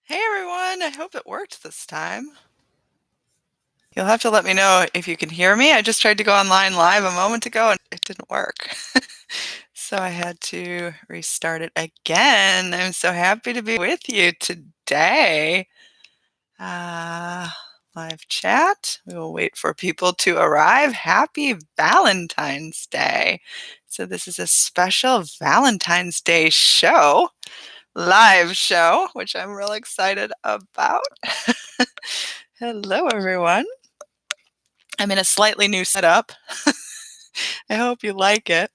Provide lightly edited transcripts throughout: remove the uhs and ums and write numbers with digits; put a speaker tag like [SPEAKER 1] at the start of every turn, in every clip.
[SPEAKER 1] Hey everyone, I hope it worked this time. You'll have to let me know if you can hear me. I just tried to go online live a moment ago and it didn't work. So I had to restart it again. I'm so happy to be with you today. Uh, Live chat. We will wait for people to arrive. Happy Valentine's Day. So this is a special Valentine's Day show. Live show, which I'm real excited about. Hello, everyone. I'm in a slightly new setup. I hope you like it.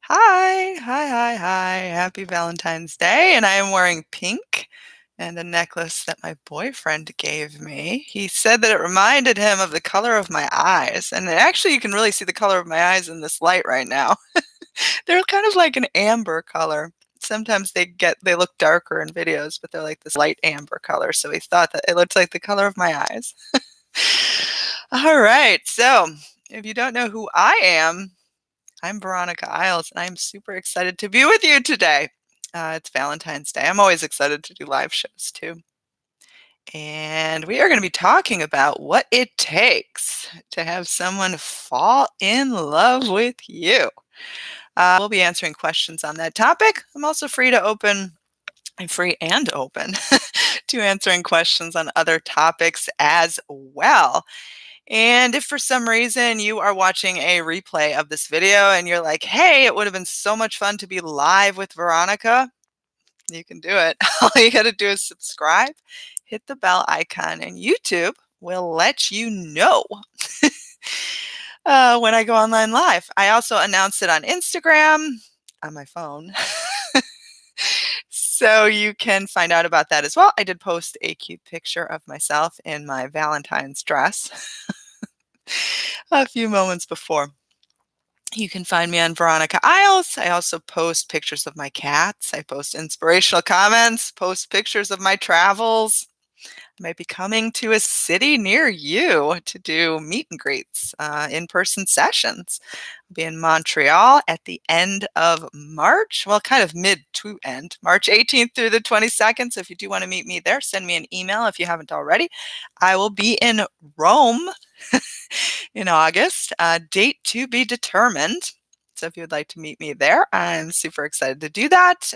[SPEAKER 1] Hi, hi, hi, hi. Happy Valentine's Day. And I am wearing pink and a necklace that my boyfriend gave me. He said that it reminded him of the color of my eyes. And actually, you can really see the color of my eyes in this light right now. They're kind of like an amber color. Sometimes they look darker in videos, but they're like this light amber color. So he thought that it looked like the color of my eyes. All right. So if you don't know who I am, I'm VeronicaIsles, and I'm super excited to be with you today. It's Valentine's Day. I'm always excited to do live shows too. And we are going to be talking about what it takes to have someone fall in love with you. We'll be answering questions on that topic. I'm also free and open to answering questions on other topics as well. And if for some reason you are watching a replay of this video and you're like, hey, it would have been so much fun to be live with Veronica, you can do it. All you got to do is subscribe, hit the bell icon, and YouTube will let you know when I go online live. I also announce it on Instagram on my phone. So you can find out about that as well. I did post a cute picture of myself in my Valentine's dress a few moments before. You can find me on VeronicaIsles. I also post pictures of my cats. I post inspirational comments, post pictures of my travels. I might be coming to a city near you to do meet and greets, in-person sessions. I'll be in Montreal at the end of March. Well, kind of mid to end, March 18th through the 22nd. So if you do want to meet me there, send me an email if you haven't already. I will be in Rome in August, date to be determined. So if you would like to meet me there, I'm super excited to do that.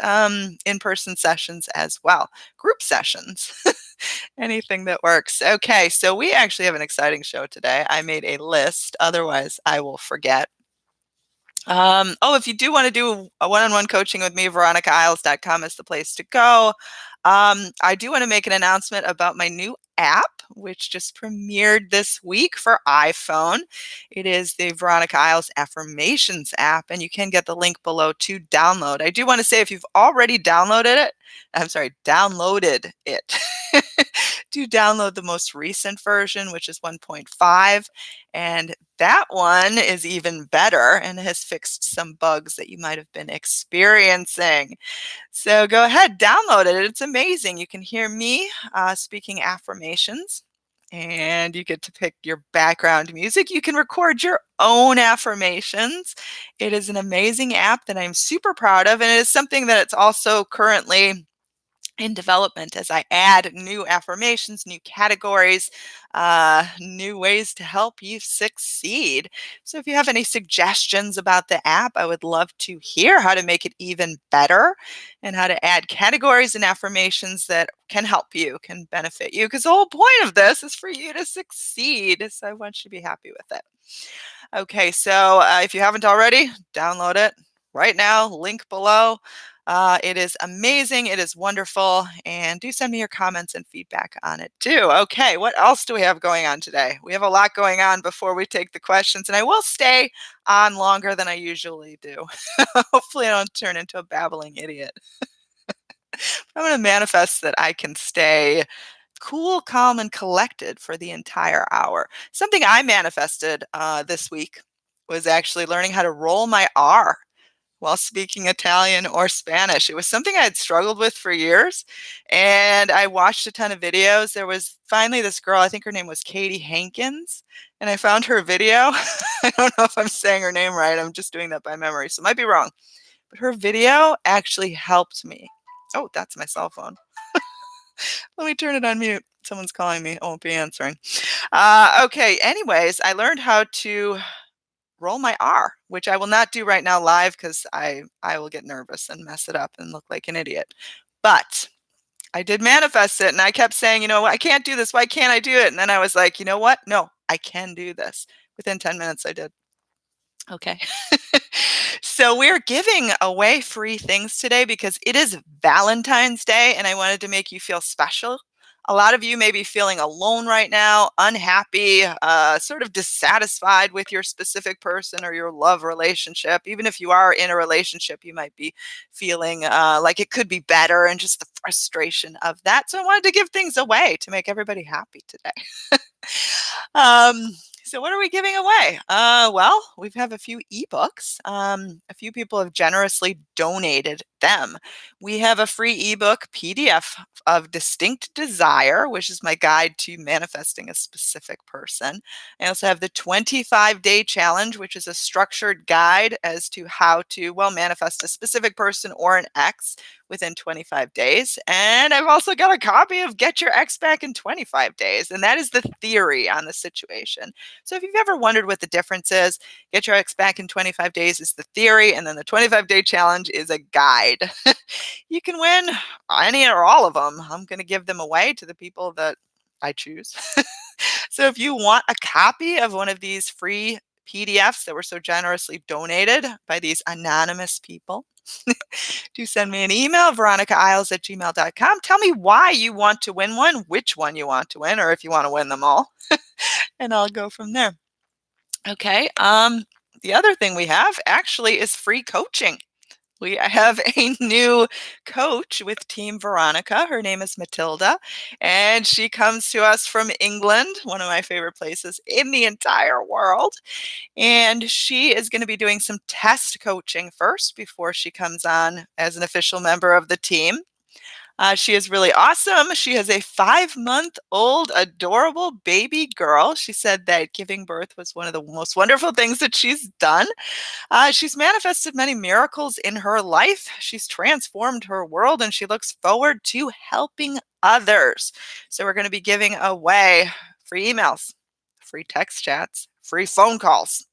[SPEAKER 1] In-person sessions as well, group sessions, anything that works. Okay, so we actually have an exciting show today. I made a list, otherwise I will forget. If you do want to do a one-on-one coaching with me, VeronicaIsles.com is the place to go. I do want to make an announcement about my new app, which just premiered this week for iPhone. It is the VeronicaIsles Affirmations app, and you can get the link below to download. I do want to say if you've already downloaded it, do download the most recent version, which is 1.5. And that one is even better and has fixed some bugs that you might have been experiencing. So go ahead, download it. It's amazing. You can hear me speaking affirmations, and you get to pick your background music. You can record your own affirmations. It is an amazing app that I'm super proud of, and it is something that it's also currently in development as I add new affirmations, new categories, new ways to help you succeed. So if you have any suggestions about the app, I would love to hear how to make it even better and how to add categories and affirmations that can help you, can benefit you, because the whole point of this is for you to succeed. So I want you to be happy with it. Okay, so if you haven't already, download it right now, link below. It is amazing. It is wonderful. And do send me your comments and feedback on it too. Okay, what else do we have going on today? We have a lot going on before we take the questions, and I will stay on longer than I usually do. Hopefully I don't turn into a babbling idiot. I'm going to manifest that I can stay cool, calm, and collected for the entire hour. Something I manifested this week was actually learning how to roll my R while speaking Italian or Spanish. It was something I had struggled with for years, and I watched a ton of videos. There was finally this girl, I think her name was Katie Hankins, and I found her video. I don't know if I'm saying her name right. I'm just doing that by memory, so it might be wrong. But her video actually helped me. Oh, that's my cell phone. Let me turn it on mute. Someone's calling me. I won't be answering. Okay. Anyways, I learned how to roll my R, which I will not do right now live because I will get nervous and mess it up and look like an idiot. But I did manifest it, and I kept saying, I can't do this. Why can't I do it? And then I was like, you know what? No, I can do this. Within 10 minutes, I did. Okay. So we're giving away free things today because it is Valentine's Day, and I wanted to make you feel special. A lot of you may be feeling alone right now, unhappy, sort of dissatisfied with your specific person or your love relationship. Even if you are in a relationship, you might be feeling like it could be better and just the frustration of that. So I wanted to give things away to make everybody happy today. Um, so what are we giving away? Well, we have a few eBooks. A few people have generously donated them. We have a free ebook PDF of Distinct Desire, which is my guide to manifesting a specific person. I also have the 25-day challenge, which is a structured guide as to how to, well, manifest a specific person or an ex within 25 days. And I've also got a copy of Get Your Ex Back in 25 Days. And that is the theory on the situation. So if you've ever wondered what the difference is, Get Your Ex Back in 25 Days is the theory. And then the 25-day challenge is a guide. You can win any or all of them. I'm going to give them away to the people that I choose. So if you want a copy of one of these free PDFs that were so generously donated by these anonymous people, do send me an email, VeronicaIsles@gmail.com. Tell me why you want to win one, which one you want to win, or if you want to win them all, and I'll go from there. Okay. The other thing we have actually is free coaching. We have a new coach with Team Veronica. Her name is Matilda, and she comes to us from England, one of my favorite places in the entire world. And she is going to be doing some test coaching first before she comes on as an official member of the team. She is really awesome. She has a 5-month-old adorable baby girl. She said that giving birth was one of the most wonderful things that she's done. She's manifested many miracles in her life. She's transformed her world, and she looks forward to helping others. So we're going to be giving away free emails, free text chats, free phone calls.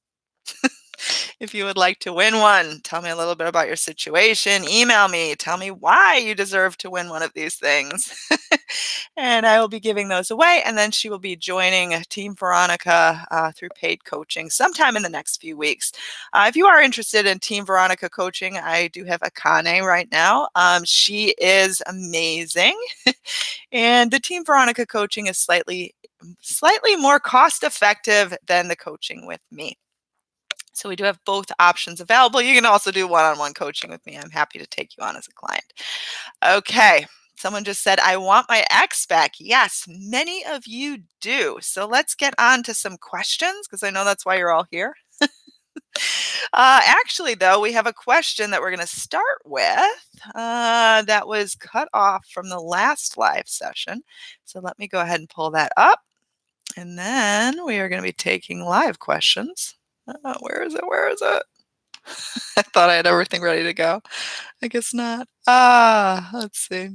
[SPEAKER 1] If you would like to win one, tell me a little bit about your situation. Email me. Tell me why you deserve to win one of these things. And I will be giving those away. And then she will be joining Team Veronica through paid coaching sometime in the next few weeks. If you are interested in Team Veronica coaching, I do have Akane right now. She is amazing. And the Team Veronica coaching is slightly more cost effective than the coaching with me. So we do have both options available. You can also do one-on-one coaching with me. I'm happy to take you on as a client. Okay. Someone just said, I want my ex back. Yes, many of you do. So let's get on to some questions because I know that's why you're all here. Actually, though, we have a question that we're going to start with that was cut off from the last live session. So let me go ahead and pull that up. And then we are going to be taking live questions. Where is it? Where is it? I thought I had everything ready to go. I guess not. Let's see.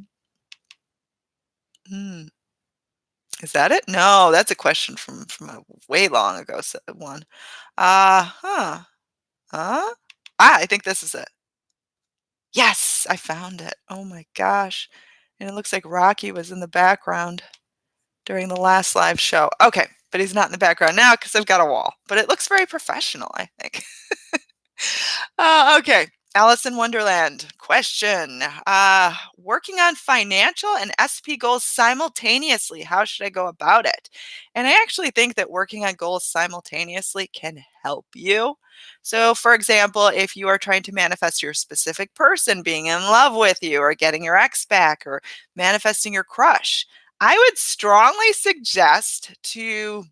[SPEAKER 1] Is that it? No, that's a question from a way long ago one. Huh. I think this is it. Yes, I found it. Oh my gosh. And it looks like Rocky was in the background during the last live show. Okay, but he's not in the background now because I've got a wall. But it looks very professional, I think. Okay. Alice in Wonderland question. Working on financial and SP goals simultaneously. How should I go about it? And I actually think that working on goals simultaneously can help you. So, for example, if you are trying to manifest your specific person being in love with you or getting your ex back or manifesting your crush, I would strongly suggest to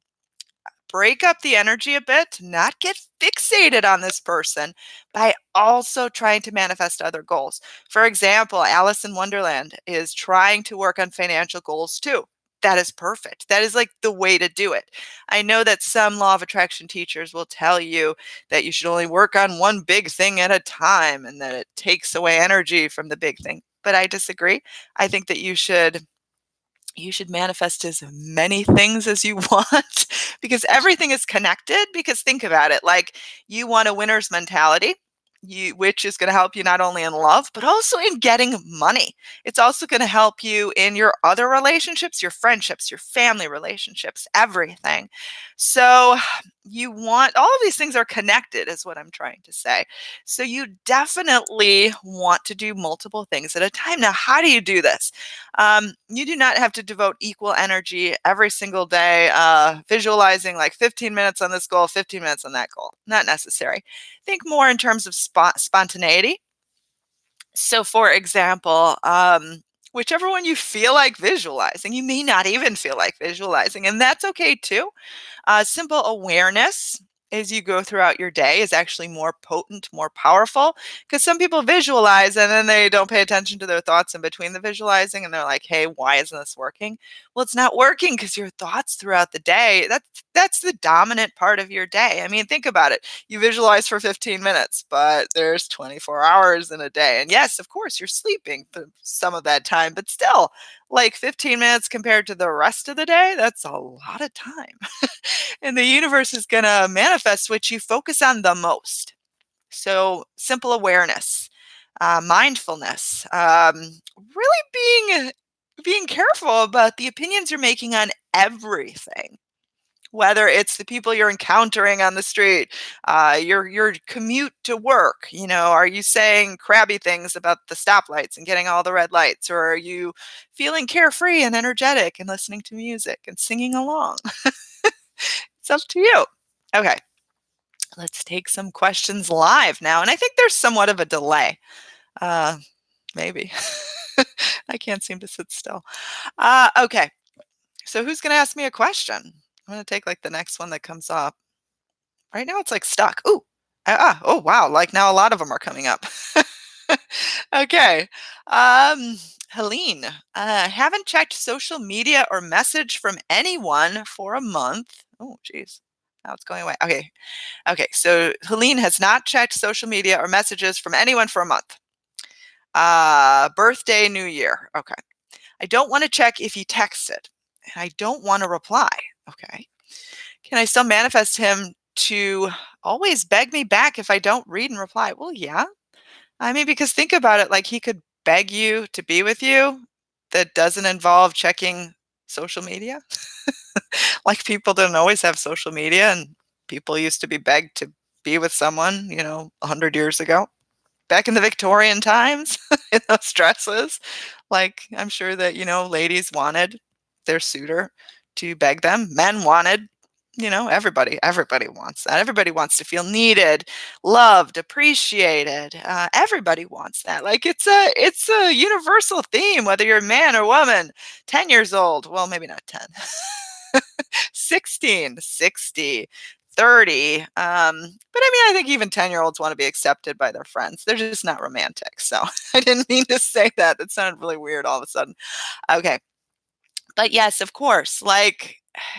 [SPEAKER 1] break up the energy a bit, not get fixated on this person by also trying to manifest other goals. For example, Alice in Wonderland is trying to work on financial goals too. That is perfect. That is like the way to do it. I know that some law of attraction teachers will tell you that you should only work on one big thing at a time and that it takes away energy from the big thing. But I disagree. I think that you should You should manifest as many things as you want because everything is connected. Because think about it, like you want a winner's mentality, which is going to help you not only in love, but also in getting money. It's also going to help you in your other relationships, your friendships, your family relationships, everything. So you want all of these things are connected, is what I'm trying to say. So you definitely want to do multiple things at a time. Now, how do you do this? You do not have to devote equal energy every single day, visualizing like 15 minutes on this goal, 15 minutes on that goal. Not necessary. Think more in terms of spontaneity. So, for example, whichever one you feel like visualizing, you may not even feel like visualizing, and that's okay too. Simple awareness as you go throughout your day is actually more potent, more powerful, because some people visualize and then they don't pay attention to their thoughts in between the visualizing and they're like, hey, why isn't this working? Well, it's not working because your thoughts throughout the day, that's the dominant part of your day. I mean, think about it. You visualize for 15 minutes, but there's 24 hours in a day. And yes, of course, you're sleeping for some of that time, but still, like 15 minutes compared to the rest of the day, that's a lot of time. And the universe is going to manifest what you focus on the most. So, simple awareness, mindfulness, really being careful about the opinions you're making on everything. Whether it's the people you're encountering on the street, your commute to work, are you saying crabby things about the stoplights and getting all the red lights, or are you feeling carefree and energetic and listening to music and singing along? It's up to you. Okay, let's take some questions live now. And I think there's somewhat of a delay. Uh, Maybe. I can't seem to sit still. Okay, so who's going to ask me a question? I'm going to take like the next one that comes up. Right now it's like stuck. Ooh. Oh, wow. Like now a lot of them are coming up. Okay. Um, Helene, haven't checked social media or message from anyone for a month. Oh, geez. Now it's going away. Okay. Okay, so Helene has not checked social media or messages from anyone for a month. Birthday, New Year. Okay. I don't want to check if he texted, and I don't want to reply. Okay. Can I still manifest him to always beg me back if I don't read and reply? Well, yeah. I mean, because think about it, like he could beg you to be with you that doesn't involve checking social media. Like people don't always have social media, and people used to be begged to be with someone, 100 years ago. Back in the Victorian times, in those dresses, like I'm sure that, ladies wanted their suitor to beg them. Men wanted, everybody wants that. Everybody wants to feel needed, loved, appreciated. Everybody wants that. Like it's a universal theme, whether you're a man or woman, 10 years old. Well, maybe not 10. 16, 60, 30. But I mean, I think even 10-year-olds want to be accepted by their friends. They're just not romantic. So I didn't mean to say that. That sounded really weird all of a sudden. Okay. But yes, of course, like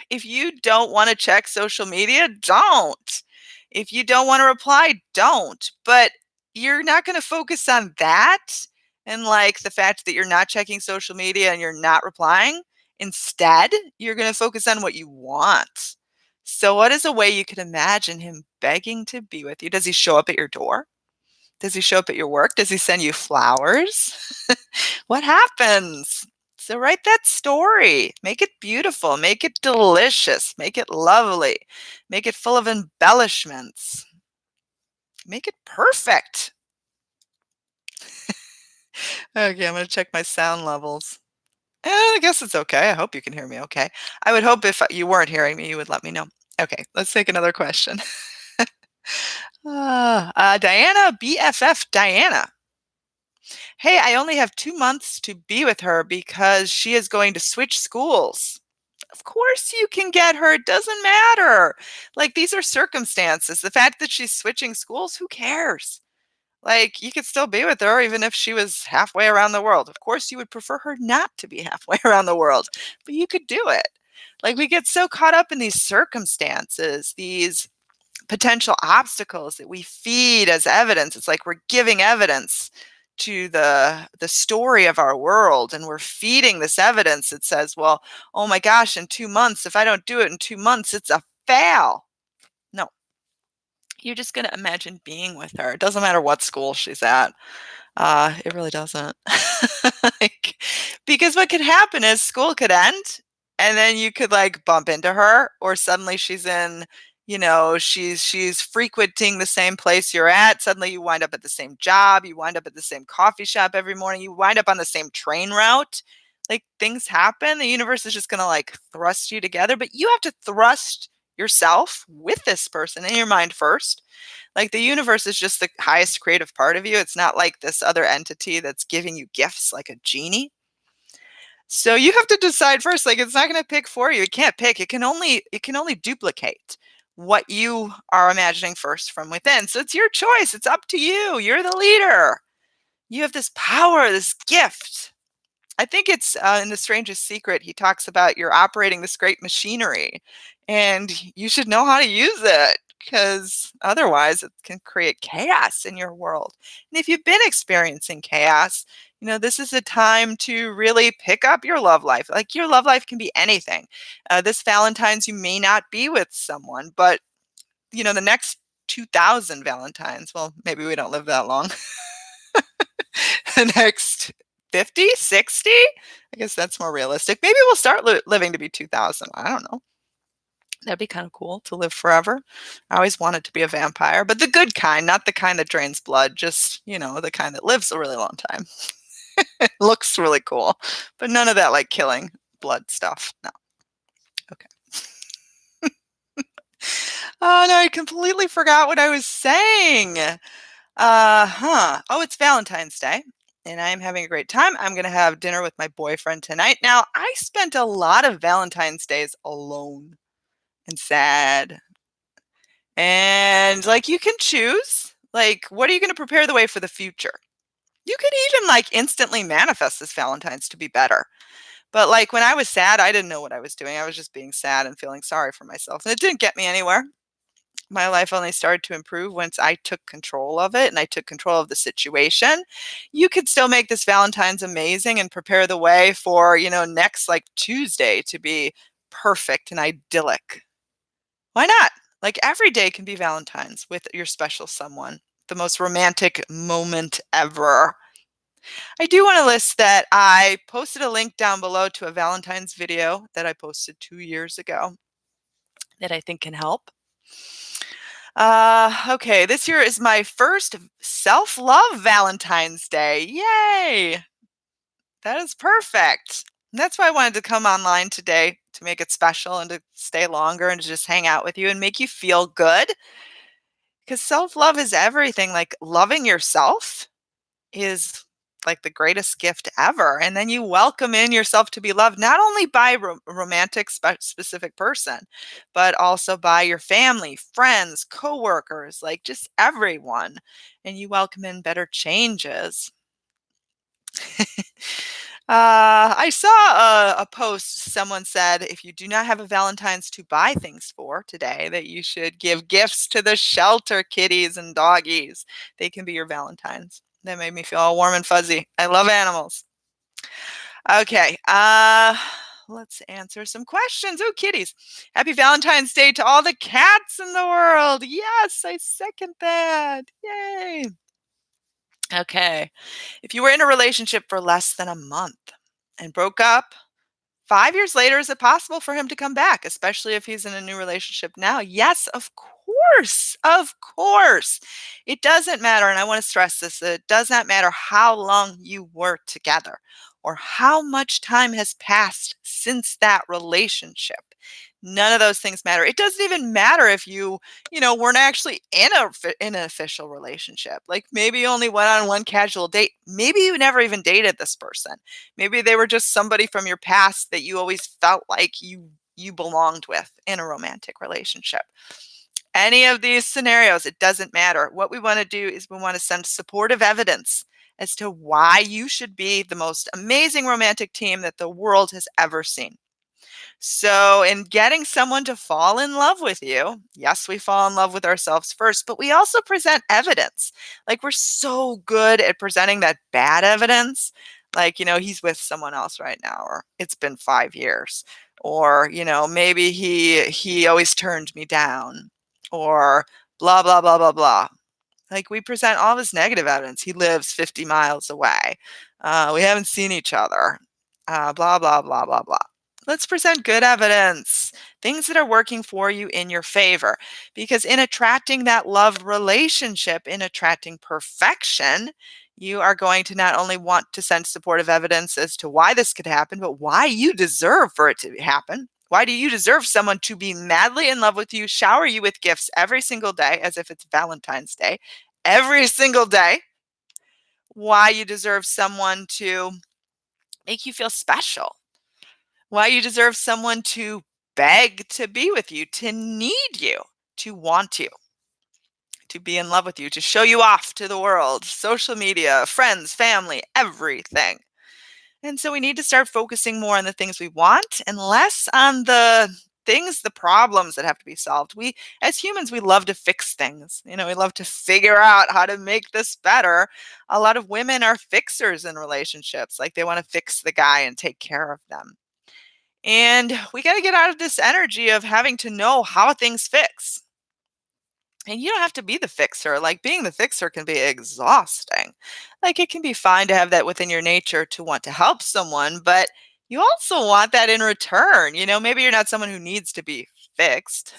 [SPEAKER 1] if you don't want to check social media, don't. If you don't want to reply, don't. But you're not going to focus on that and like the fact that you're not checking social media and you're not replying. Instead, you're going to focus on what you want. So, what is a way you could imagine him begging to be with you? Does he show up at your door? Does he show up at your work? Does he send you flowers? What happens? So write that story. Make it beautiful. Make it delicious. Make it lovely. Make it full of embellishments. Make it perfect. Okay, I'm going to check my sound levels. I guess it's okay. I hope you can hear me okay. I would hope if you weren't hearing me, you would let me know. Okay, let's take another question. Diana, BFF Diana. Hey, I only have 2 months to be with her because she is going to switch schools. Of course you can get her. It doesn't matter. Like these are circumstances. The fact that she's switching schools, who cares? Like you could still be with her even if she was halfway around the world. Of course you would prefer her not to be halfway around the world, but you could do it. Like we get so caught up in these circumstances, these potential obstacles that we feed as evidence. It's like we're giving evidence to the story of our world, and we're feeding this evidence that says, well, oh my gosh, in 2 months, if I don't do it in 2 months, it's a fail. No, you're just going to imagine being with her. It doesn't matter what school she's at. It really doesn't. Like, because what could happen is school could end, and then you could like bump into her, or suddenly she's in, she's frequenting the same place you're at. Suddenly you wind up at the same job, you wind up at the same coffee shop every morning, you wind up on the same train route. Like, things happen. The universe is just gonna like thrust you together, but you have to thrust yourself with this person in your mind first. Like, the universe is just the highest creative part of you. It's not like this other entity that's giving you gifts like a genie. So you have to decide first. Like, it's not going to pick for you. It can't pick. It can only duplicate what you are imagining first from within. So it's your choice. It's up to you. You're the leader. You have this power, this gift. I think it's in The Strangest Secret, he talks about you're operating this great machinery, and you should know how to use it, because otherwise it can create chaos in your world. And if you've been experiencing chaos, this is a time to really pick up your love life. Like, your love life can be anything. This Valentine's, you may not be with someone, but the next 2000 Valentines, well, maybe we don't live that long. The next 50, 60? I guess that's more realistic. Maybe we'll start living to be 2000. I don't know. That'd be kind of cool to live forever. I always wanted to be a vampire, but the good kind, not the kind that drains blood, just, the kind that lives a really long time. Looks really cool, but none of that like killing blood stuff. No. Okay. Oh no, I completely forgot what I was saying. Oh, it's Valentine's Day, and I'm having a great time. I'm going to have dinner with my boyfriend tonight. Now, I spent a lot of Valentine's days alone and sad. And like, you can choose, like, what are you going to prepare the way for the future? You could even like instantly manifest this Valentine's to be better. But like, when I was sad, I didn't know what I was doing. I was just being sad and feeling sorry for myself. And it didn't get me anywhere. My life only started to improve once I took control of it and I took control of the situation. You could still make this Valentine's amazing and prepare the way for, next like Tuesday to be perfect and idyllic. Why not? Like, every day can be Valentine's with your special someone, the most romantic moment ever. I do want to list that I posted a link down below to a Valentine's video that I posted 2 years ago that I think can help. Okay, this year is my first self-love Valentine's Day. Yay! That is perfect. And that's why I wanted to come online today, to make it special and to stay longer and to just hang out with you and make you feel good. Because self-love is everything. Like, loving yourself is like the greatest gift ever. And then you welcome in yourself to be loved, not only by a romantic specific person, but also by your family, friends, coworkers, like just everyone. And you welcome in better changes. I saw a post. Someone said, if you do not have a Valentine's to buy things for today, that you should give gifts to the shelter kitties and doggies. They can be your Valentine's. That made me feel all warm and fuzzy. I love animals. Okay, let's answer some questions. Oh, kitties. Happy Valentine's Day to all the cats in the world. Yes, I second that. Yay. Okay. If you were in a relationship for less than a month and broke up, 5 years later, is it possible for him to come back, especially if he's in a new relationship now? Yes, of course. Of course. It doesn't matter, and I want to stress this, that it does not matter how long you were together or how much time has passed since that relationship. None of those things matter. It doesn't even matter if you weren't actually in an official relationship. Like, maybe you only went on one casual date. Maybe you never even dated this person. Maybe they were just somebody from your past that you always felt like you belonged with in a romantic relationship. Any of these scenarios, it doesn't matter. What we want to do is we want to send supportive evidence as to why you should be the most amazing romantic team that the world has ever seen. So, in getting someone to fall in love with you, yes, we fall in love with ourselves first, but we also present evidence. Like, we're so good at presenting that bad evidence. Like, he's with someone else right now, or it's been 5 years, or, maybe he always turned me down, or blah, blah, blah, blah, blah. Like, we present all this negative evidence. He lives 50 miles away. We haven't seen each other. Blah, blah, blah, blah, blah. Let's present good evidence, things that are working for you in your favor. Because in attracting that love relationship, in attracting perfection, you are going to not only want to send supportive evidence as to why this could happen, but why you deserve for it to happen. Why do you deserve someone to be madly in love with you, shower you with gifts every single day as if it's Valentine's Day, every single day? Why you deserve someone to make you feel special? Why you deserve someone to beg to be with you, to need you, to want you, to be in love with you, to show you off to the world, social media, friends, family, everything. And so we need to start focusing more on the things we want and less on the things, the problems that have to be solved. We, as humans, we love to fix things. We love to figure out how to make this better. A lot of women are fixers in relationships. Like, they want to fix the guy and take care of them. And we got to get out of this energy of having to know how things fix. And you don't have to be the fixer. Like, being the fixer can be exhausting. Like, it can be fine to have that within your nature to want to help someone, but you also want that in return. Maybe you're not someone who needs to be fixed,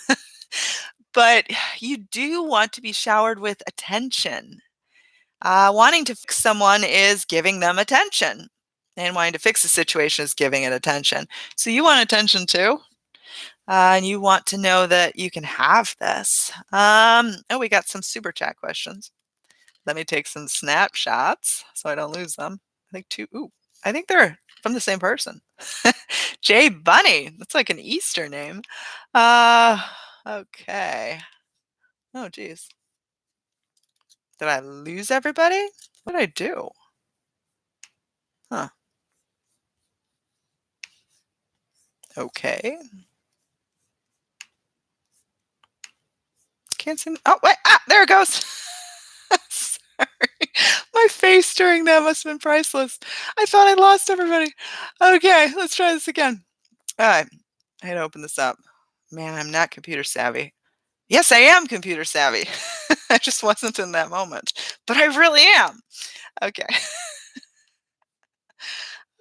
[SPEAKER 1] but you do want to be showered with attention. Wanting to fix someone is giving them attention, and wanting to fix a situation is giving it attention. So you want attention too. And you want to know that you can have this. Oh, we got some super chat questions. Let me take some snapshots so I don't lose them. I think two. Ooh, I think they're from the same person. Jay Bunny. That's like an Easter name. Okay. Oh, geez. Did I lose everybody? What did I do? Huh. Okay. Can't see. Oh, wait. There it goes. Sorry. My face during that must have been priceless. I thought I lost everybody. Okay, let's try this again. All right. I had to open this up. Man, I'm not computer savvy. Yes, I am computer savvy. I just wasn't in that moment, but I really am. Okay.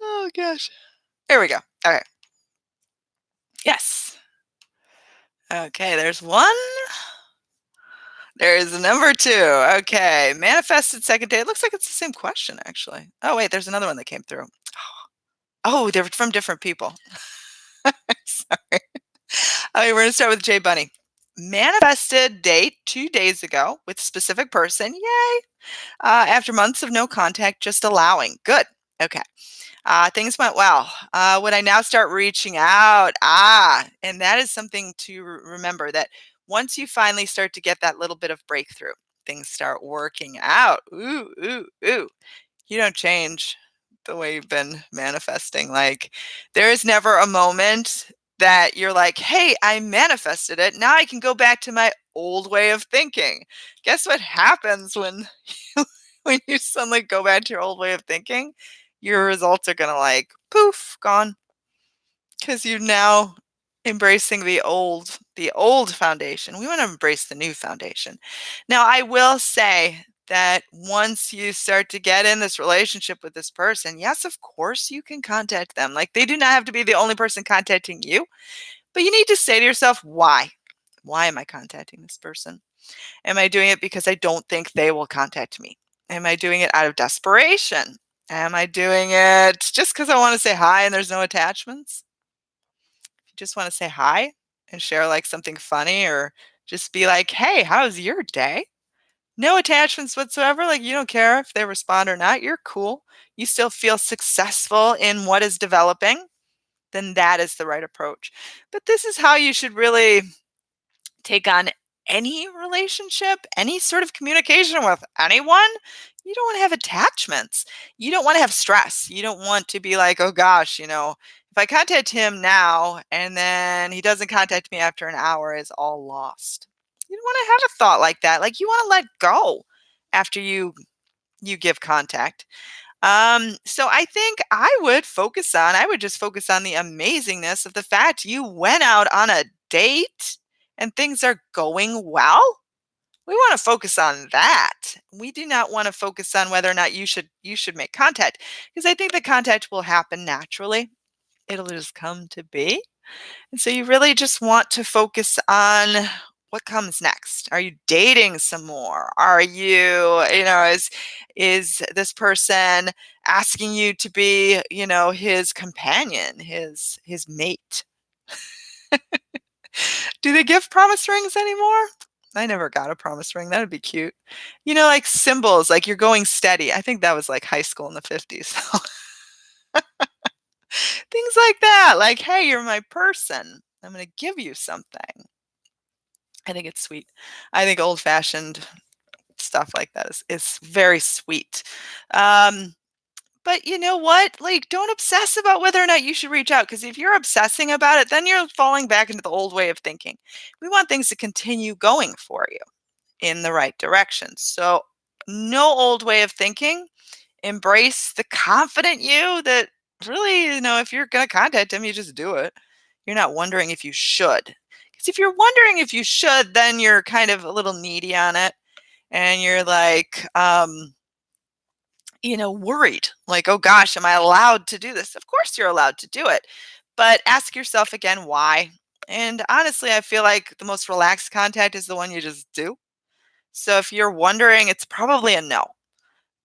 [SPEAKER 1] Oh, gosh. There we go. Okay. Yes. Okay, there's one. There's number two. Okay. Manifested second date. It looks like it's the same question, actually. Oh, wait, there's another one that came through. Oh, they're from different people. Sorry. Okay, we're going to start with Jay Bunny. Manifested date 2 days ago with specific person. Yay. After months of no contact, just allowing. Good. Okay. Things went well. When I now start reaching out, and that is something to remember, that once you finally start to get that little bit of breakthrough, things start working out. Ooh, ooh, ooh. You don't change the way you've been manifesting. Like, there is never a moment that you're like, hey, I manifested it. Now I can go back to my old way of thinking. Guess what happens when when you suddenly go back to your old way of thinking? Your results are gonna, like, poof, gone, because you're now embracing the old foundation. We want to embrace the new foundation. Now, I will say that once you start to get in this relationship with this person, yes, of course you can contact them. Like, they do not have to be the only person contacting you, but you need to say to yourself, why? Why am I contacting this person? Am I doing it because I don't think they will contact me? Am I doing it out of desperation? Am I doing it just because I want to say hi and there's no attachments? If you just want to say hi and share like something funny, or just be like, hey, how's your day? No attachments whatsoever. Like, you don't care if they respond or not. You're cool. You still feel successful in what is developing. Then that is the right approach. But this is how you should really take on any relationship, any sort of communication with anyone. You don't want to have attachments. You don't want to have stress. You don't want to be like, oh gosh, if If I contact him now and then he doesn't contact me after an hour, it's all lost. You don't want to have a thought like that. Like you want to let go after you give contact. So I think I would just focus on the amazingness of the fact you went out on a date and things are going well. We want to focus on that. We do not want to focus on whether or not you should make contact because I think the contact will happen naturally. It'll just come to be. And so you really just want to focus on what comes next. Are you dating some more? Are you, is this person asking you to be, his companion, his mate? Do they give promise rings anymore? I never got a promise ring. That would be cute. Like symbols, like you're going steady. I think that was like high school in the 50s. Things like that. Like, hey, you're my person. I'm going to give you something. I think it's sweet. I think old fashioned stuff like that is very sweet. Um, but you know what? Like, don't obsess about whether or not you should reach out because if you're obsessing about it, then you're falling back into the old way of thinking. We want things to continue going for you in the right direction. So, no old way of thinking. Embrace the confident you that really, if you're going to contact him, you just do it. You're not wondering if you should. Because if you're wondering if you should, then you're kind of a little needy on it. And you're like, worried. Like, oh gosh, am I allowed to do this? Of course you're allowed to do it. But ask yourself again, why? And honestly, I feel like the most relaxed contact is the one you just do. So if you're wondering, it's probably a no.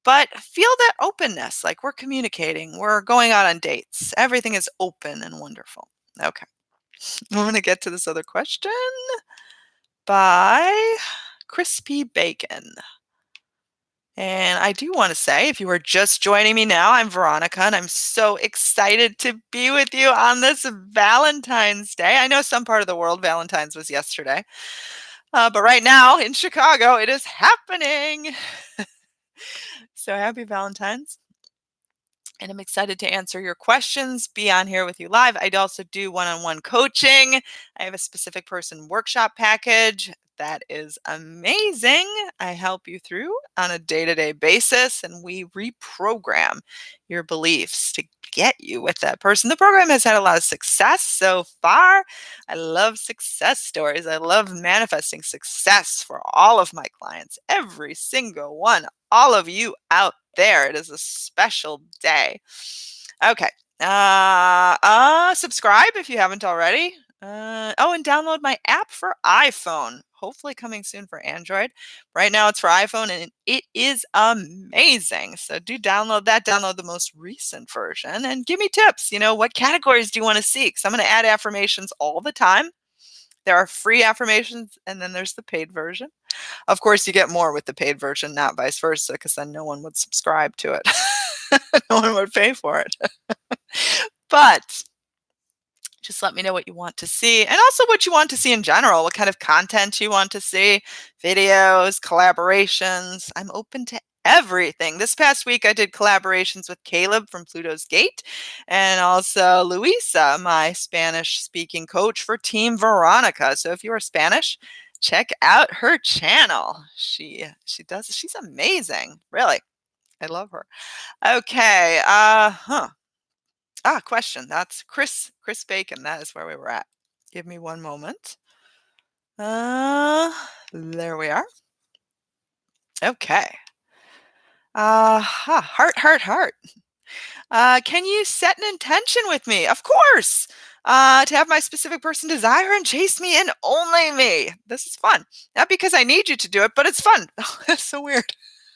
[SPEAKER 1] But feel that openness, like we're communicating, we're going out on dates. Everything is open and wonderful. Okay. I'm going to get to this other question by Crispy Bacon. And I do want to say, if you are just joining me now, I'm Veronica, and I'm so excited to be with you on this Valentine's Day. I know some part of the world, Valentine's was yesterday. But right now in Chicago, it is happening. So happy Valentine's. And I'm excited to answer your questions, be on here with you live. I also do one-on-one coaching. I have a specific person workshop package that is amazing. I help you through on a day-to-day basis, and we reprogram your beliefs to get you with that person. The program has had a lot of success so far. I love success stories. I love manifesting success for all of my clients, every single one, all of you out there. It is a special day. Okay. Subscribe if you haven't already. And download my app for iPhone. Hopefully coming soon for Android. Right now it's for iPhone and it is amazing. So do download that. Download the most recent version and give me tips. What categories do you want to see? Because I'm going to add affirmations all the time. There are free affirmations and then there's the paid version. Of course, you get more with the paid version, not vice versa, because then no one would subscribe to it. No one would pay for it. But just let me know what you want to see and also what you want to see in general, what kind of content you want to see, videos, collaborations. I'm open to everything. This past week, I did collaborations with Caleb from Pluto's Gate and also Luisa, my Spanish speaking coach for Team Veronica. So if you are Spanish, check out her channel. She's amazing. Really. I love her. Okay. Question. That's Chris Bacon. That is where we were at. Give me one moment. There we are. Okay. Heart. Can you set an intention with me? Of course. To have my specific person desire and chase me and only me. This is fun. Not because I need you to do it, but it's fun. Oh, that's so weird.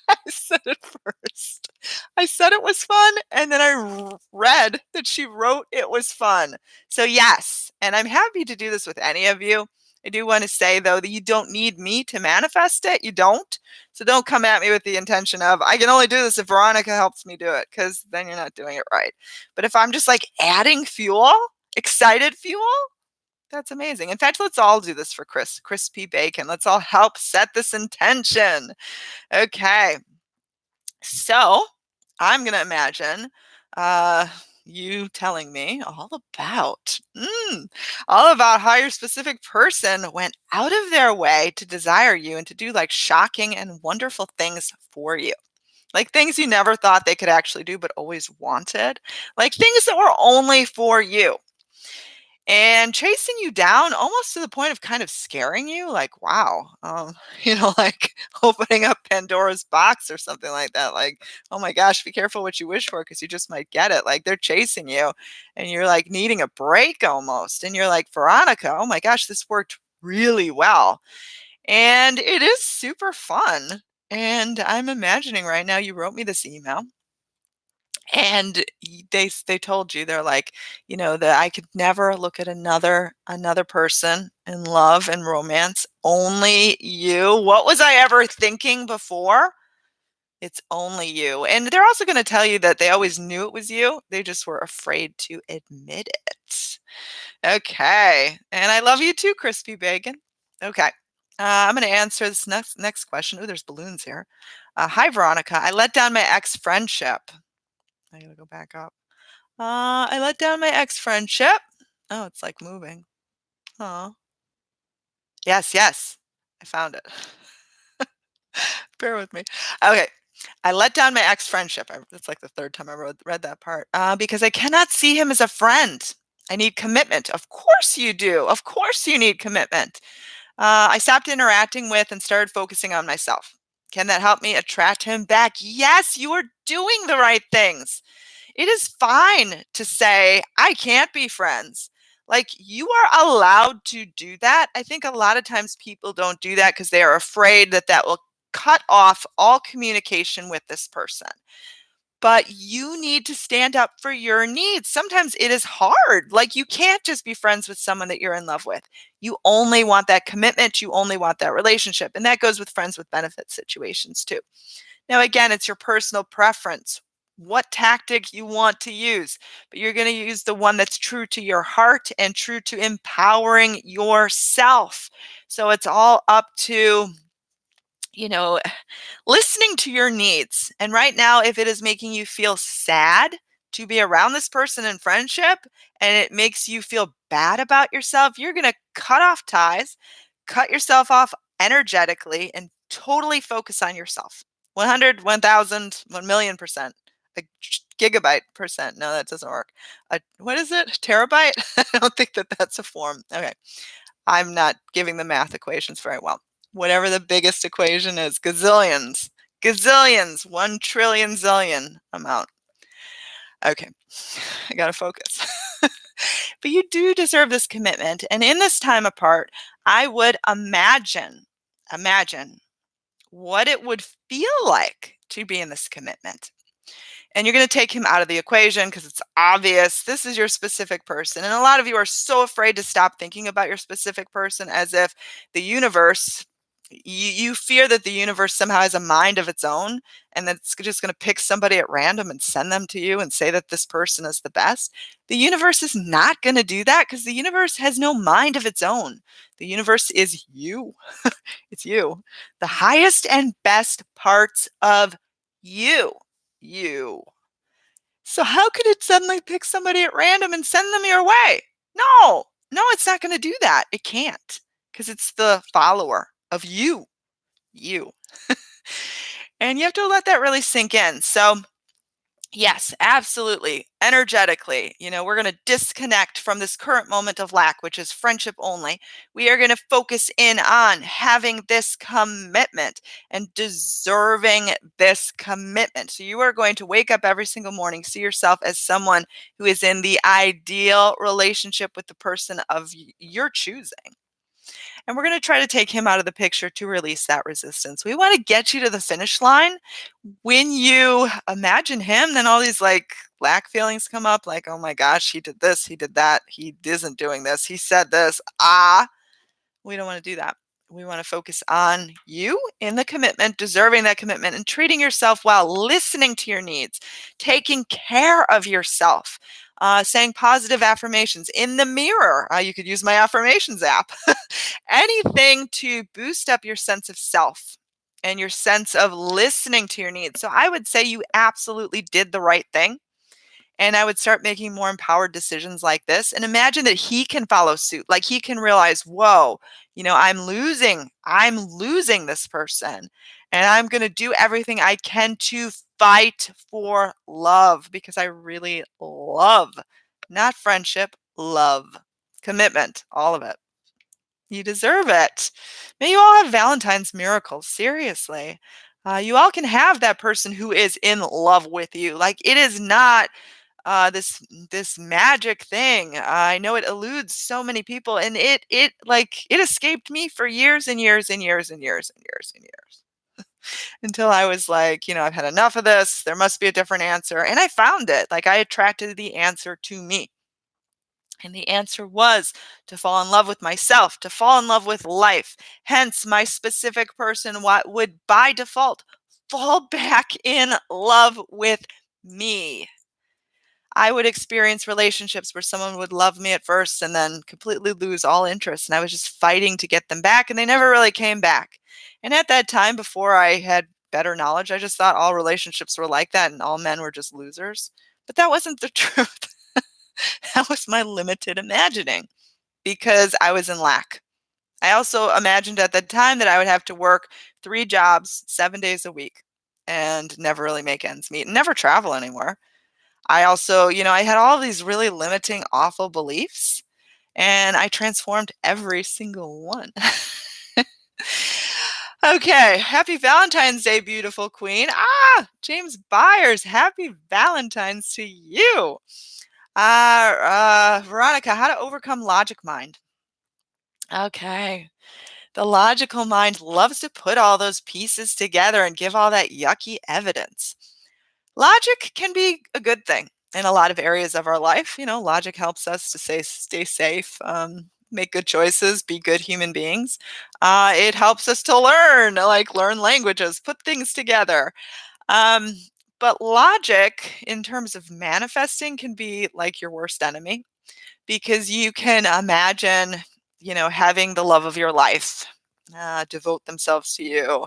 [SPEAKER 1] I said it first. I said it was fun, and then I read that she wrote it was fun. So yes, and I'm happy to do this with any of you. I do want to say, though, that you don't need me to manifest it. You don't. So don't come at me with the intention of, I can only do this if Veronica helps me do it, because then you're not doing it right. But if I'm just like adding fuel, excited fuel, that's amazing. In fact, let's all do this for Crispy Bacon. Let's all help set this intention. Okay. So I'm going to imagine you telling me all about how your specific person went out of their way to desire you and to do like shocking and wonderful things for you. Like things you never thought they could actually do, but always wanted. Like things that were only for you and chasing you down almost to the point of kind of scaring you. Like, wow, like opening up Pandora's box or something like that. Like, oh my gosh, be careful what you wish for because you just might get it. Like they're chasing you and you're like needing a break almost. And you're like, Veronica, oh my gosh, this worked really well. And it is super fun. And I'm imagining right now you wrote me this email and they told you, they're like, that I could never look at another person in love and romance, only you. What was I ever thinking before? It's only you. And they're also going to tell you that they always knew it was you, they just were afraid to admit it. Okay. And I love you too, crispy bacon. Okay. I'm going to answer this next question. Oh, there's balloons here. Hi, Veronica. I let down my ex friendship. I gotta go back up. I let down my ex friendship. Oh, it's like moving. Oh, yes, yes. I found it. Bear with me. Okay. I let down my ex friendship. It's like the third time I read that part because I cannot see him as a friend. I need commitment. Of course you do. Of course you need commitment. I stopped interacting with and started focusing on myself. Can that help me attract him back? Yes, you are doing the right things. It is fine to say, I can't be friends. Like, you are allowed to do that. I think a lot of times people don't do that because they are afraid that that will cut off all communication with this person. But you need to stand up for your needs. Sometimes it is hard. Like, you can't just be friends with someone that you're in love with. You only want that commitment. You only want that relationship. And that goes with friends with benefit situations too. Now, again, it's your personal preference, what tactic you want to use, but you're going to use the one that's true to your heart and true to empowering yourself. So it's all up to, you know, listening to your needs. And right now, if it is making you feel sad to be around this person in friendship and it makes you feel bad about yourself, you're going to cut off ties, cut yourself off energetically, and totally focus on yourself. 100, 1000, 1,000,000%. A gigabyte percent. No, that doesn't work. What is it? Terabyte? I don't think that that's a form. Okay. I'm not giving the math equations very well. Whatever the biggest equation is, gazillions, gazillions, 1 trillion zillion amount. Okay, I gotta focus. But you do deserve this commitment. And in this time apart, I would imagine what it would feel like to be in this commitment. And you're going to take him out of the equation because it's obvious this is your specific person. And a lot of you are so afraid to stop thinking about your specific person, as if the universe, you fear that the universe somehow has a mind of its own and that it's just going to pick somebody at random and send them to you and say that this person is the best. The universe is not going to do that because the universe has no mind of its own. The universe is you. It's you. The highest and best parts of you. You. So how could it suddenly pick somebody at random and send them your way? No, it's not going to do that. It can't because it's the follower of you. And you have to let that really sink in. So yes, absolutely. Energetically, we're going to disconnect from this current moment of lack, which is friendship only. We are going to focus in on having this commitment and deserving this commitment. So you are going to wake up every single morning, see yourself as someone who is in the ideal relationship with the person of your choosing. And we're going to try to take him out of the picture to release that resistance. We want to get you to the finish line. When you imagine him, then all these like lack feelings come up, like, oh my gosh, he did this, he did that, he isn't doing this, he said this. We don't want to do that. We want to focus on you in the commitment, deserving that commitment, and treating yourself well, listening to your needs, taking care of yourself, saying positive affirmations in the mirror. You could use my affirmations app. Anything to boost up your sense of self and your sense of listening to your needs. So I would say you absolutely did the right thing. And I would start making more empowered decisions like this and imagine that he can follow suit. Like he can realize, whoa, I'm losing this person. And I'm going to do everything I can to fight for love because I really love, not friendship, love, commitment, all of it. You deserve it. May you all have Valentine's miracles. Seriously. You all can have that person who is in love with you. Like it is not this magic thing. I know it eludes so many people, and it escaped me for years and years and years and years and years and years until I was like, I've had enough of this. There must be a different answer, and I found it. Like I attracted the answer to me. And the answer was to fall in love with myself, to fall in love with life. Hence, my specific person would by default fall back in love with me. I would experience relationships where someone would love me at first and then completely lose all interest. And I was just fighting to get them back, and they never really came back. And at that time, before I had better knowledge, I just thought all relationships were like that and all men were just losers. But that wasn't the truth. That was my limited imagining because I was in lack. I also imagined at the time that I would have to work 3 jobs, 7 days a week, and never really make ends meet and never travel anywhere. I also, I had all these really limiting, awful beliefs, and I transformed every single one. Okay, happy Valentine's Day, beautiful queen. James Byers, happy Valentine's to you. Veronica, how to overcome logic mind. Okay. The logical mind loves to put all those pieces together and give all that yucky evidence. Logic can be a good thing in a lot of areas of our life. Logic helps us to stay safe, make good choices, be good human beings. It helps us to learn languages, put things together. Um, but logic, in terms of manifesting, can be like your worst enemy because you can imagine, having the love of your life devote themselves to you,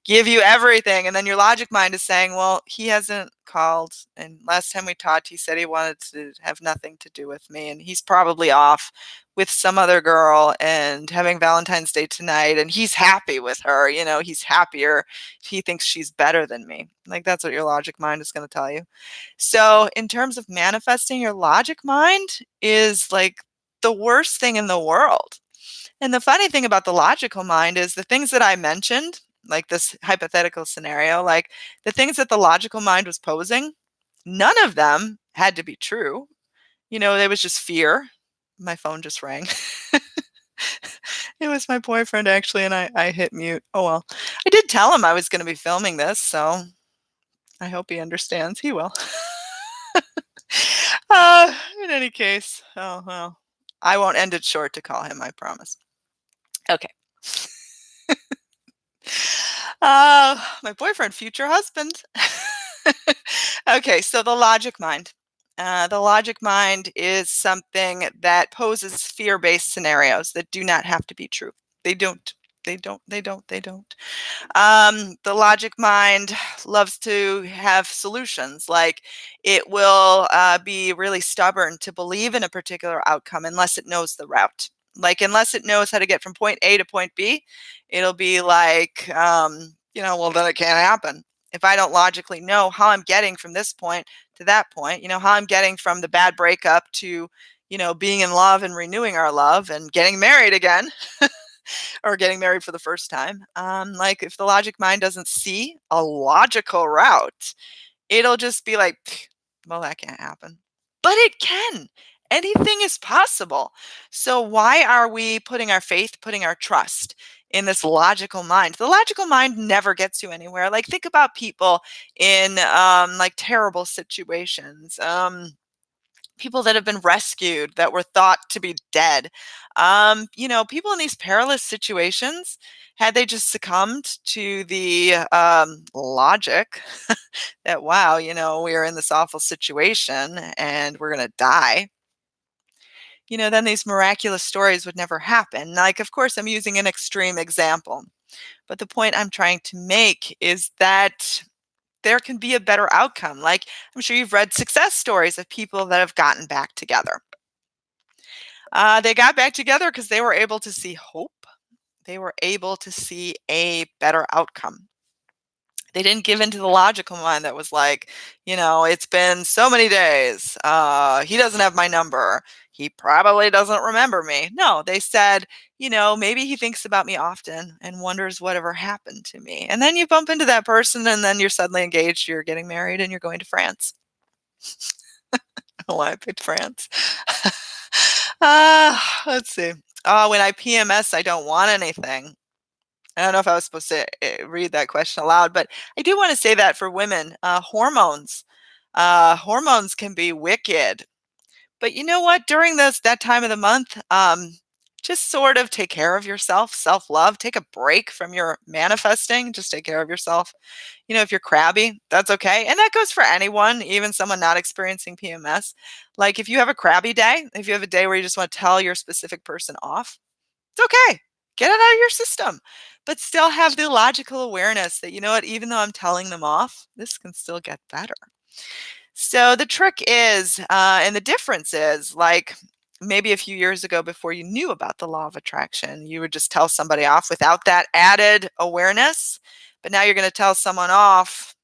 [SPEAKER 1] give you everything. And then your logic mind is saying, well, he hasn't called. And last time we talked, he said he wanted to have nothing to do with me. And he's probably off with some other girl and having Valentine's Day tonight. And he's happy with her. He's happier. He thinks she's better than me. Like that's what your logic mind is going to tell you. So in terms of manifesting, your logic mind is like the worst thing in the world. And the funny thing about the logical mind is the things that I mentioned, like this hypothetical scenario, like the things that the logical mind was posing, none of them had to be true. It was just fear. My phone just rang. It was my boyfriend, actually, and I hit mute. Oh, well. I did tell him I was going to be filming this, so I hope he understands. He will. In any case, oh, well, I won't end it short to call him, I promise. Okay. My boyfriend, future husband. Okay, so the logic mind. The logic mind is something that poses fear-based scenarios that do not have to be true. They don't. They don't. They don't. They don't. The logic mind loves to have solutions. Like it will be really stubborn to believe in a particular outcome unless it knows the route. Like unless it knows how to get from point A to point B, it'll be like, well, then it can't happen. If I don't logically know how I'm getting from this point to that point, how I'm getting from the bad breakup to, being in love and renewing our love and getting married again. Or getting married for the first time. Like if the logic mind doesn't see a logical route, it'll just be like, well, that can't happen. But it can. Anything is possible. So why are we putting our faith, putting our trust in this logical mind? The logical mind never gets you anywhere. Like think about people in like terrible situations. People that have been rescued that were thought to be dead. People in these perilous situations, had they just succumbed to the logic that, wow, we are in this awful situation and we're going to die, then these miraculous stories would never happen. Like, of course, I'm using an extreme example, but the point I'm trying to make is that there can be a better outcome. Like, I'm sure you've read success stories of people that have gotten back together. They got back together because they were able to see hope. They were able to see a better outcome. They didn't give into the logical mind that was like, it's been so many days. He doesn't have my number. He probably doesn't remember me. No, they said, maybe he thinks about me often and wonders whatever happened to me. And then you bump into that person and then you're suddenly engaged, you're getting married, and you're going to France. Why I picked France. Let's see. When I PMS, I don't want anything. I don't know if I was supposed to read that question aloud, but I do want to say that for women, hormones can be wicked. But you know what? During that time of the month, just sort of take care of yourself, self-love, take a break from your manifesting, just take care of yourself. If you're crabby, that's okay. And that goes for anyone, even someone not experiencing PMS. Like if you have a crabby day, if you have a day where you just want to tell your specific person off, it's okay. Get it out of your system, but still have the logical awareness that, even though I'm telling them off, this can still get better. So the trick is, and the difference is, like maybe a few years ago before you knew about the law of attraction, you would just tell somebody off without that added awareness. But now you're going to tell someone off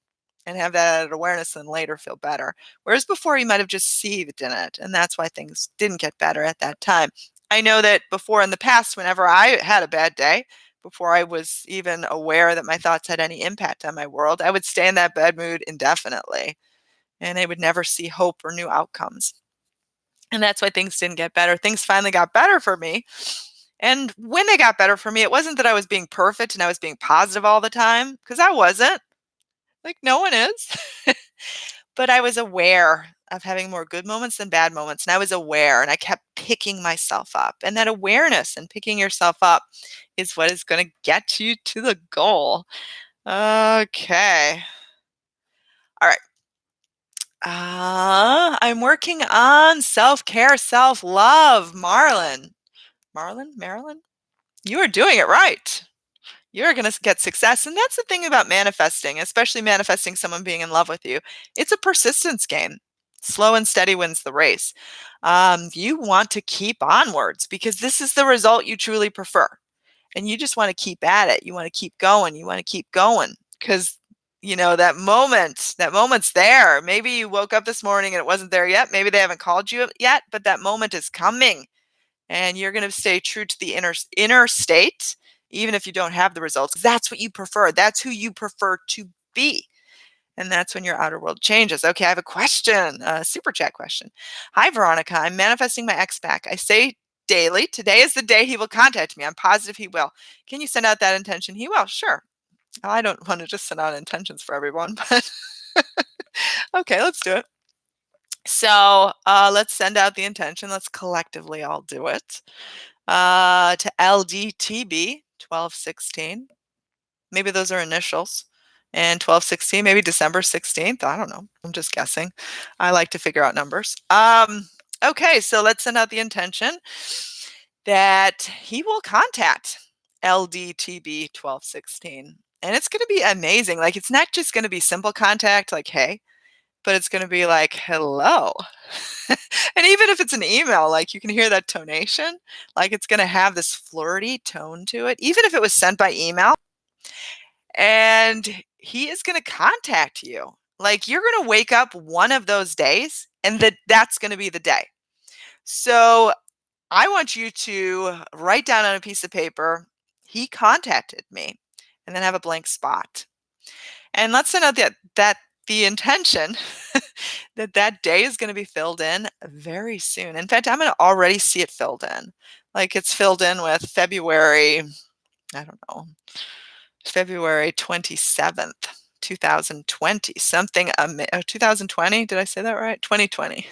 [SPEAKER 1] and have that added awareness and later feel better. Whereas before you might have just seethed in it. And that's why things didn't get better at that time. I know that before in the past, whenever I had a bad day, before I was even aware that my thoughts had any impact on my world, I would stay in that bad mood indefinitely. And I would never see hope or new outcomes. And that's why things didn't get better. Things finally got better for me. And when they got better for me, it wasn't that I was being perfect and I was being positive all the time, because I wasn't. Like, no one is. But I was aware of having more good moments than bad moments. And I was aware and I kept picking myself up. And that awareness and picking yourself up is what is going to get you to the goal. Okay. All right. I'm working on self-care, self-love. Marilyn, you are doing it right. You're going to get success. And that's the thing about manifesting, especially manifesting someone being in love with you. It's a persistence game. Slow and steady wins the race. You want to keep onwards because this is the result you truly prefer. And you just want to keep at it. You want to keep going. You want to keep going because that moment's there. Maybe you woke up this morning and it wasn't there yet. Maybe they haven't called you yet, but that moment is coming. And you're going to stay true to the inner state, even if you don't have the results. That's what you prefer. That's who you prefer to be. And that's when your outer world changes. Okay, I have a question, a super chat question. Hi, Veronica. I'm manifesting my ex back. I say daily, today is the day he will contact me. I'm positive he will. Can you send out that intention? He will. Sure. I don't want to just send out intentions for everyone, but okay, let's do it. So let's send out the intention. Let's collectively all do it. To LDTB 1216. Maybe those are initials. And 1216, maybe December 16th. I don't know. I'm just guessing. I like to figure out numbers. Okay, so let's send out the intention that he will contact LDTB 1216. And it's going to be amazing. Like, it's not just going to be simple contact, like, hey, but it's going to be like, hello. And even if it's an email, like, you can hear that tonation, like it's going to have this flirty tone to it, even if it was sent by email. And he is going to contact you. Like, you're going to wake up one of those days and that's going to be the day. So I want you to write down on a piece of paper, he contacted me, and then have a blank spot. And let's send out the intention that day is going to be filled in very soon. In fact, I'm going to already see it filled in. Like, it's filled in with February 27th, 2020. 2020, did I say that right? 2020.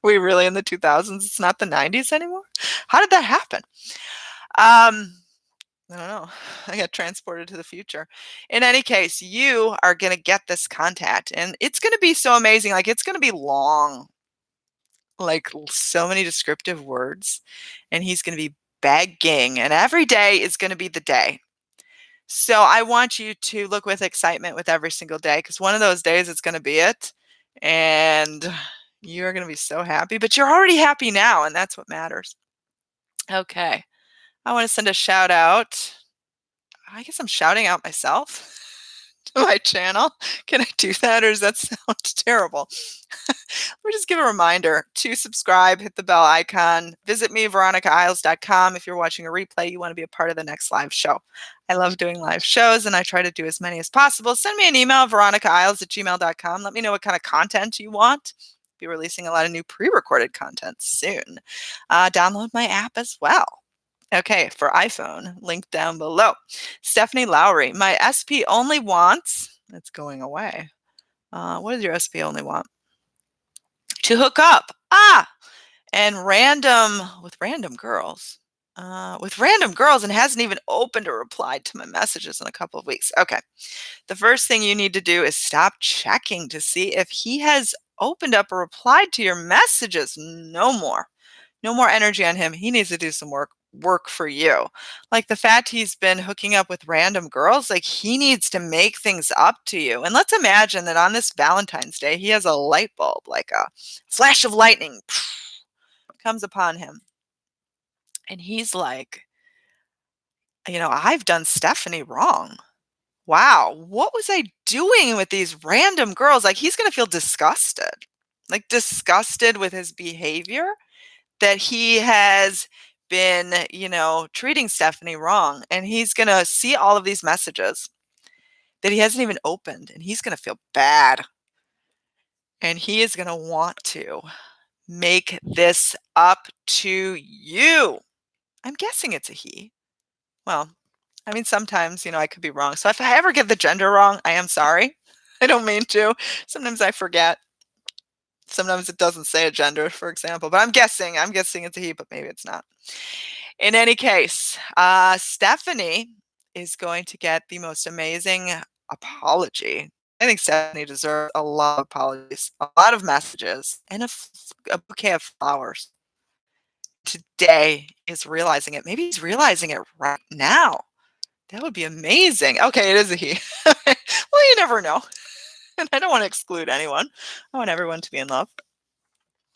[SPEAKER 1] We really in the 2000s? It's not the 90s anymore? How did that happen? I don't know. I got transported to the future. In any case, you are going to get this contact and it's going to be so amazing. Like, it's going to be long, like so many descriptive words, and he's going to be begging, and every day is going to be the day. So I want you to look with excitement with every single day because one of those days it's going to be it. And you're going to be so happy, but you're already happy now. And that's what matters. Okay. I want to send a shout out. I guess I'm shouting out myself to my channel. Can I do that or does that sound terrible? Let me just give a reminder to subscribe, hit the bell icon, visit me, VeronicaIsles.com. If you're watching a replay, you want to be a part of the next live show. I love doing live shows and I try to do as many as possible. Send me an email, VeronicaIsles@gmail.com. Let me know what kind of content you want. I'll be releasing a lot of new pre-recorded content soon. Download my app as well. Okay, for iPhone, link down below. Stephanie Lowry, my SP only wants, it's going away. What does your SP only want? To hook up. And with random girls. With random girls and hasn't even opened or replied to my messages in a couple of weeks. Okay. The first thing you need to do is stop checking to see if he has opened up or replied to your messages. No more. No more energy on him. He needs to do some work for you. Like the fact he's been hooking up with random girls, like he needs to make things up to you. And let's imagine that on this Valentine's Day, he has a light bulb, like a flash of lightning comes upon him. And he's like, I've done Stephanie wrong. Wow, what was I doing with these random girls? Like he's going to feel disgusted, like disgusted with his behavior that he has been, treating Stephanie wrong. And he's going to see all of these messages that he hasn't even opened and he's going to feel bad. And he is going to want to make this up to you. I'm guessing it's a he. Well, I mean, sometimes, I could be wrong. So if I ever get the gender wrong, I am sorry. I don't mean to. Sometimes I forget. Sometimes it doesn't say a gender, for example, but I'm guessing it's a he, but maybe it's not. In any case, Stephanie is going to get the most amazing apology. I think Stephanie deserves a lot of apologies, a lot of messages, and a bouquet of flowers. Today is realizing it. Maybe he's realizing it right now. That would be amazing. Okay, it is a he. Well, you never know. And I don't want to exclude anyone. I want everyone to be in love.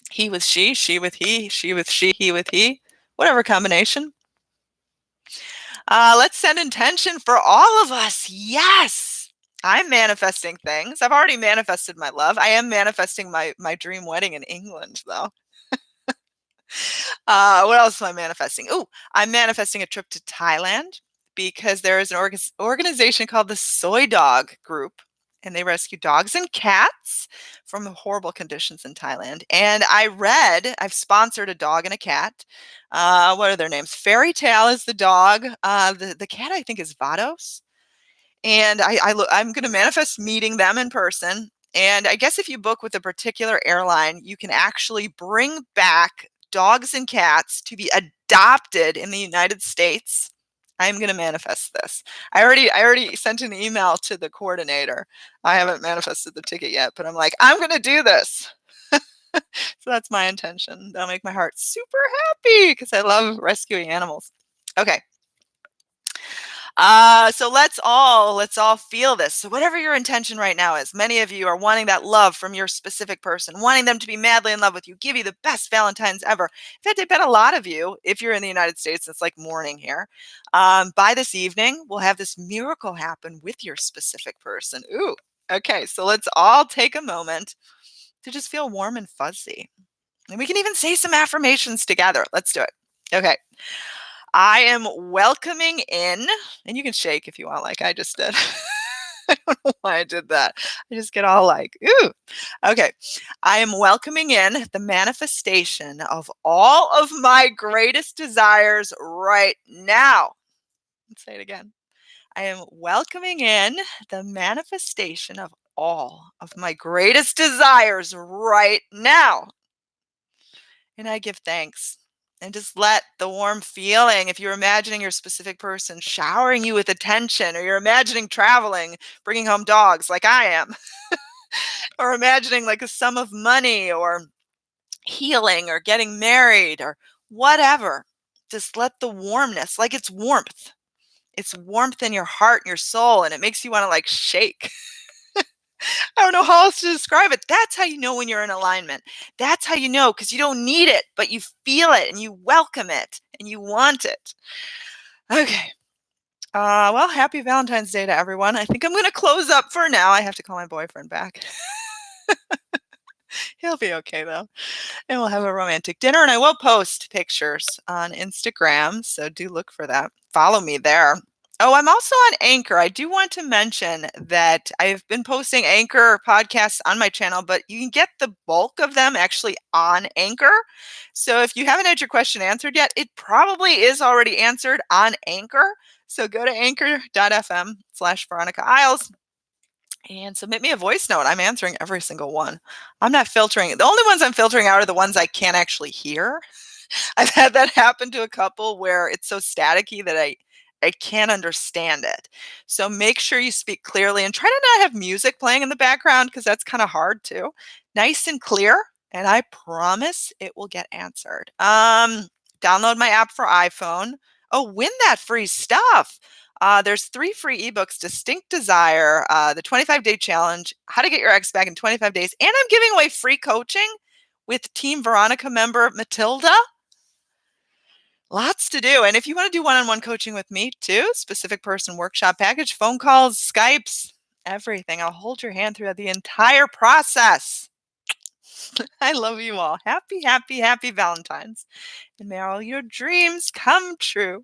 [SPEAKER 1] He with she with he with she, he with he, whatever combination. Let's send intention for all of us. Yes. I'm manifesting things. I've already manifested my love. I am manifesting my dream wedding in England, though. What else am I manifesting? Oh, I'm manifesting a trip to Thailand because there is an organization called the Soy Dog Group, and they rescue dogs and cats from horrible conditions in Thailand. And I've sponsored a dog and a cat. What are their names? Fairy Tale is the dog. The cat, I think, is Vados. And I'm going to manifest meeting them in person. And I guess if you book with a particular airline, you can actually bring back dogs and cats to be adopted in the United States. I'm going to manifest this. I already sent an email to the coordinator. I haven't manifested the ticket yet, but I'm like, I'm going to do this. So that's my intention. That'll make my heart super happy because I love rescuing animals. Okay. So let's all feel this. So whatever your intention right now is, many of you are wanting that love from your specific person, wanting them to be madly in love with you, give you the best Valentine's ever. In fact, I bet a lot of you, if you're in the United States, it's like morning here. By this evening, we'll have this miracle happen with your specific person. Ooh, okay. So let's all take a moment to just feel warm and fuzzy. And we can even say some affirmations together. Let's do it. Okay. I am welcoming in, and you can shake if you want, like I just did. I don't know why I did that. I just get all like, ooh. Okay. I am welcoming in the manifestation of all of my greatest desires right now. Let's say it again. I am welcoming in the manifestation of all of my greatest desires right now. And I give thanks. And just let the warm feeling, if you're imagining your specific person showering you with attention, or you're imagining traveling, bringing home dogs like I am, or imagining like a sum of money, or healing, or getting married, or whatever, just let the warmness, like it's warmth, It's warmth in your heart and your soul, and it makes you want to like shake. I don't know how else to describe it. That's how you know when you're in alignment. That's how you know, because you don't need it, but you feel it and you welcome it and you want it. Okay. Well, happy Valentine's Day to everyone. I think I'm going to close up for now. I have to call my boyfriend back. He'll be okay though. And we'll have a romantic dinner, and I will post pictures on Instagram, so do look for that. Follow me there. Oh, I'm also on Anchor. I do want to mention that I've been posting Anchor podcasts on my channel, but you can get the bulk of them actually on Anchor. So if you haven't had your question answered yet, it probably is already answered on Anchor. So go to anchor.fm/VeronicaIsles and submit me a voice note. I'm answering every single one. I'm not filtering. The only ones I'm filtering out are the ones I can't actually hear. I've had that happen to a couple where it's so staticky that I can't understand it. So make sure you speak clearly and try to not have music playing in the background because that's kind of hard too. Nice and clear, and I promise it will get answered. Download my app for iPhone. Oh, win that free stuff. There's 3 free ebooks: Distinct Desire, the 25-day challenge, how to get your ex back in 25 days, and I'm giving away free coaching with Team Veronica member Matilda. Lots to do. And if you want to do one-on-one coaching with me too, specific person workshop package, phone calls, Skypes, everything. I'll hold your hand throughout the entire process. I love you all. Happy, happy, happy Valentine's. And may all your dreams come true.